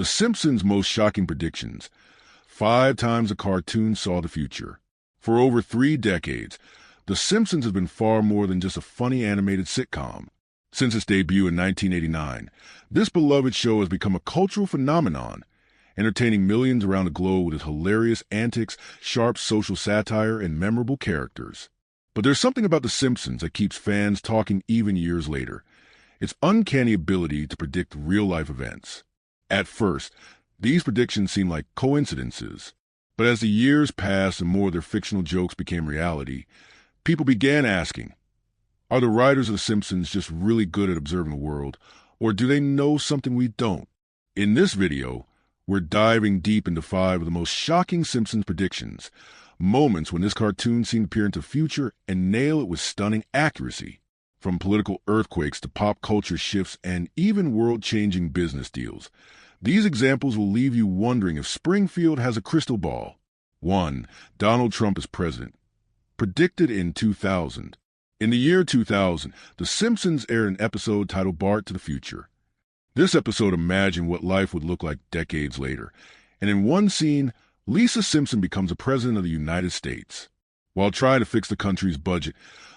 The Simpsons' most shocking predictions. 5 times the cartoon saw the future. For over 3 decades, The Simpsons has been far more than just a funny animated sitcom. Since its debut in 1989, this beloved show has become a cultural phenomenon, entertaining millions around the globe with its hilarious antics, sharp social satire, and memorable characters. But there's something about The Simpsons that keeps fans talking even years later. Its uncanny ability to predict real-life events. At first, these predictions seemed like coincidences. But as the years passed and more of their fictional jokes became reality, people began asking, are the writers of The Simpsons just really good at observing the world, or do they know something we don't? In this video, we're diving deep into 5 of the most shocking Simpsons predictions, moments when this cartoon seemed to peer into the future and nail it with stunning accuracy. From political earthquakes to pop culture shifts and even world-changing business deals, these examples will leave you wondering if Springfield has a crystal ball. 1. Donald Trump as president. Predicted in 2000. In the year 2000, The Simpsons aired an episode titled Bart to the Future. This episode imagined what life would look like decades later, and in one scene, Lisa Simpson becomes the President of the United States. While trying to fix the country's budget,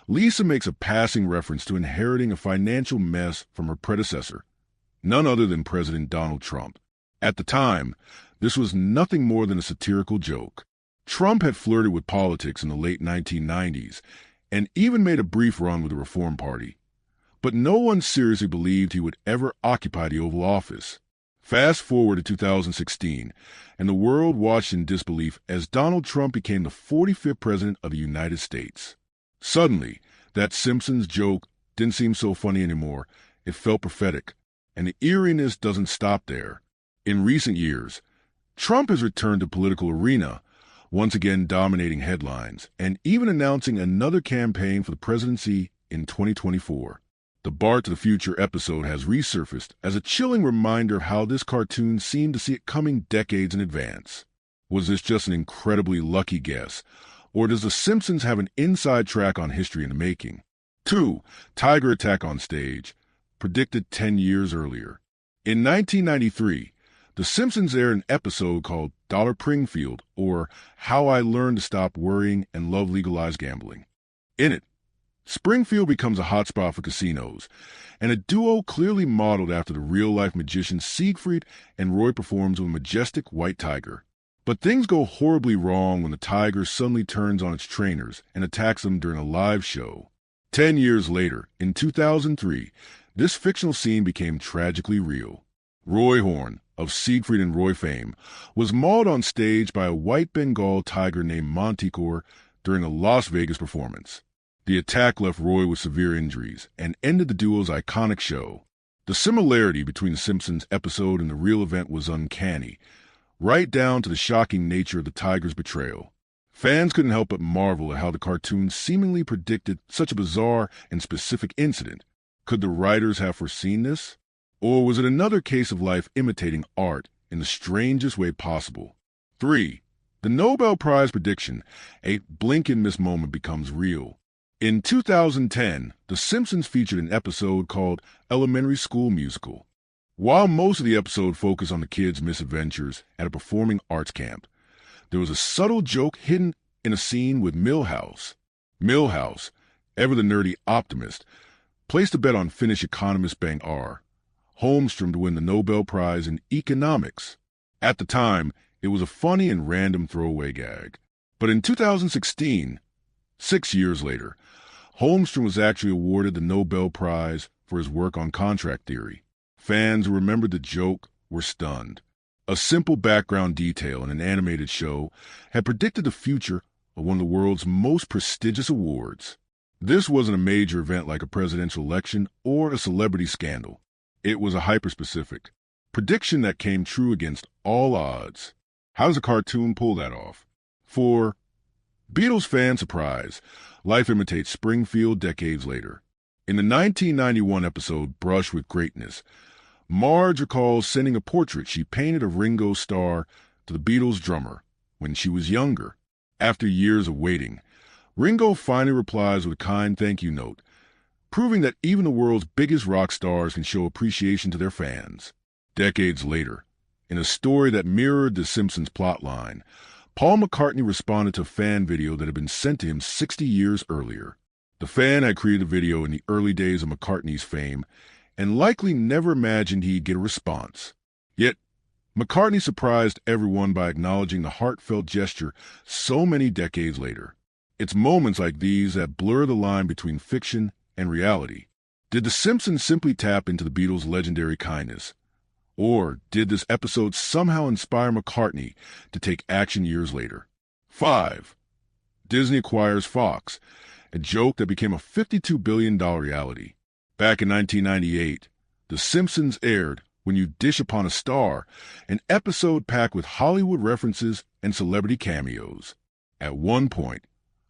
Lisa makes a passing reference to inheriting a financial mess from her predecessor, none other than President Donald Trump. At the time, this was nothing more than a satirical joke. Trump had flirted with politics in the late 1990s and even made a brief run with the Reform Party. But no one seriously believed he would ever occupy the Oval Office. Fast forward to 2016, and the world watched in disbelief as Donald Trump became the 45th President of the United States. Suddenly, that Simpsons joke didn't seem so funny anymore. It felt prophetic, and the eeriness doesn't stop there. In recent years, Trump has returned to the political arena, once again dominating headlines, and even announcing another campaign for the presidency in 2024. The Bart to the Future episode has resurfaced as a chilling reminder of how this cartoon seemed to see it coming decades in advance. Was this just an incredibly lucky guess, or does The Simpsons have an inside track on history in the making? 2. Tiger attack on stage. Predicted 10 years earlier. In 1993, The Simpsons aired an episode called Dollar Pringfield, or How I Learned to Stop Worrying and Love Legalized Gambling. In it, Springfield becomes a hotspot for casinos, and a duo clearly modeled after the real-life magicians Siegfried and Roy performs with a majestic white tiger. But things go horribly wrong when the tiger suddenly turns on its trainers and attacks them during a live show. 10 years later, in 2003, this fictional scene became tragically real. Roy Horn, of Siegfried and Roy fame, was mauled on stage by a white Bengal tiger named Manticore during a Las Vegas performance. The attack left Roy with severe injuries and ended the duo's iconic show. The similarity between the Simpsons episode and the real event was uncanny, right down to the shocking nature of the tiger's betrayal. Fans couldn't help but marvel at how the cartoon seemingly predicted such a bizarre and specific incident. Could the writers have foreseen this? Or was it another case of life imitating art in the strangest way possible? 3. The Nobel Prize prediction, a blink-and-miss moment, becomes real. In 2010, The Simpsons featured an episode called Elementary School Musical. While most of the episode focused on the kids' misadventures at a performing arts camp, there was a subtle joke hidden in a scene with Milhouse. Milhouse, ever the nerdy optimist, placed a bet on Finnish economist Bengt R. Holmstrom to win the Nobel Prize in Economics. At the time, it was a funny and random throwaway gag. But in 2016, 6 years later, Holmstrom was actually awarded the Nobel Prize for his work on contract theory. Fans who remembered the joke were stunned. A simple background detail in an animated show had predicted the future of one of the world's most prestigious awards. This wasn't a major event like a presidential election or a celebrity scandal. It was a hyper-specific prediction that came true against all odds. How does a cartoon pull that off? 4. Beatles fan surprise. Life imitates Springfield decades later. In the 1991 episode Brush with Greatness, Marge recalls sending a portrait she painted of Ringo Starr to the Beatles drummer when she was younger. After years of waiting, Ringo finally replies with a kind thank you note, proving that even the world's biggest rock stars can show appreciation to their fans. Decades later, In a story that mirrored The Simpsons plotline, Paul McCartney responded to a fan video that had been sent to him 60 years earlier. The fan had created a video in the early days of McCartney's fame and likely never imagined he'd get a response. Yet, McCartney surprised everyone by acknowledging the heartfelt gesture so many decades later. It's moments like these that blur the line between fiction and reality. Did The Simpsons simply tap into the Beatles' legendary kindness? Or did this episode somehow inspire McCartney to take action years later? 5. Disney acquires Fox, a joke that became a $52 billion reality. Back in 1998, The Simpsons aired When You Dish Upon a Star, an episode packed with Hollywood references and celebrity cameos. At one point,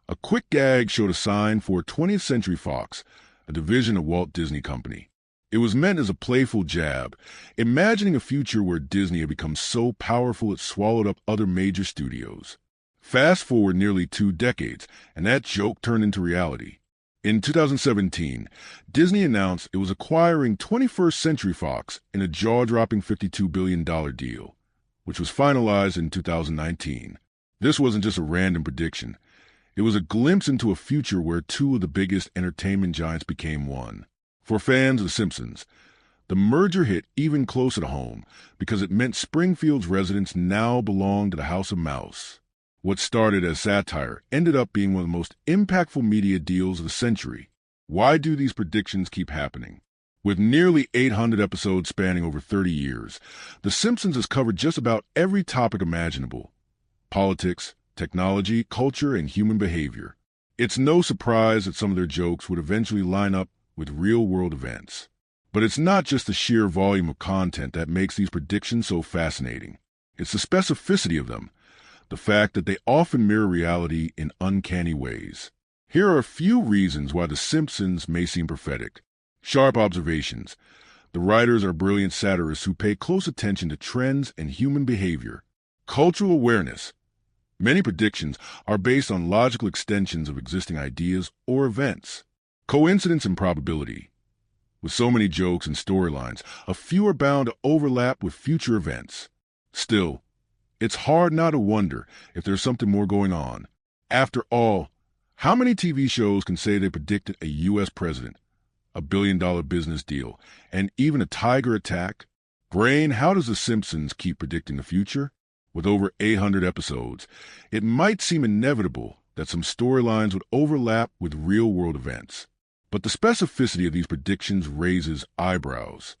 a quick gag showed a sign for 20th Century Fox, a division of Walt Disney Company. It was meant as a playful jab, imagining a future where Disney had become so powerful it swallowed up other major studios. Fast forward nearly 2 decades, and that joke turned into reality. In 2017, Disney announced it was acquiring 21st Century Fox in a jaw-dropping $52 billion deal, which was finalized in 2019. This wasn't just a random prediction. It was a glimpse into a future where 2 of the biggest entertainment giants became one. For fans of The Simpsons, the merger hit even closer to home because it meant Springfield's residents now belonged to the House of Mouse. What started as satire ended up being one of the most impactful media deals of the century. Why do these predictions keep happening? With nearly 800 episodes spanning over 30 years, The Simpsons has covered just about every topic imaginable: politics, technology, culture, and human behavior. It's no surprise that some of their jokes would eventually line up with real-world events. But it's not just the sheer volume of content that makes these predictions so fascinating. It's the specificity of them, the fact that they often mirror reality in uncanny ways. Here are a few reasons why The Simpsons may seem prophetic. Sharp observations. The writers are brilliant satirists who pay close attention to trends and human behavior. Cultural awareness. Many predictions are based on logical extensions of existing ideas or events. Coincidence and probability. With so many jokes and storylines, a few are bound to overlap with future events. Still, it's hard not to wonder if there's something more going on. After all, how many TV shows can say they predicted a U.S. president, a billion-dollar business deal, and even a tiger attack? Brain, how does The Simpsons keep predicting the future? With over 800 episodes, it might seem inevitable that some storylines would overlap with real-world events. But the specificity of these predictions raises eyebrows.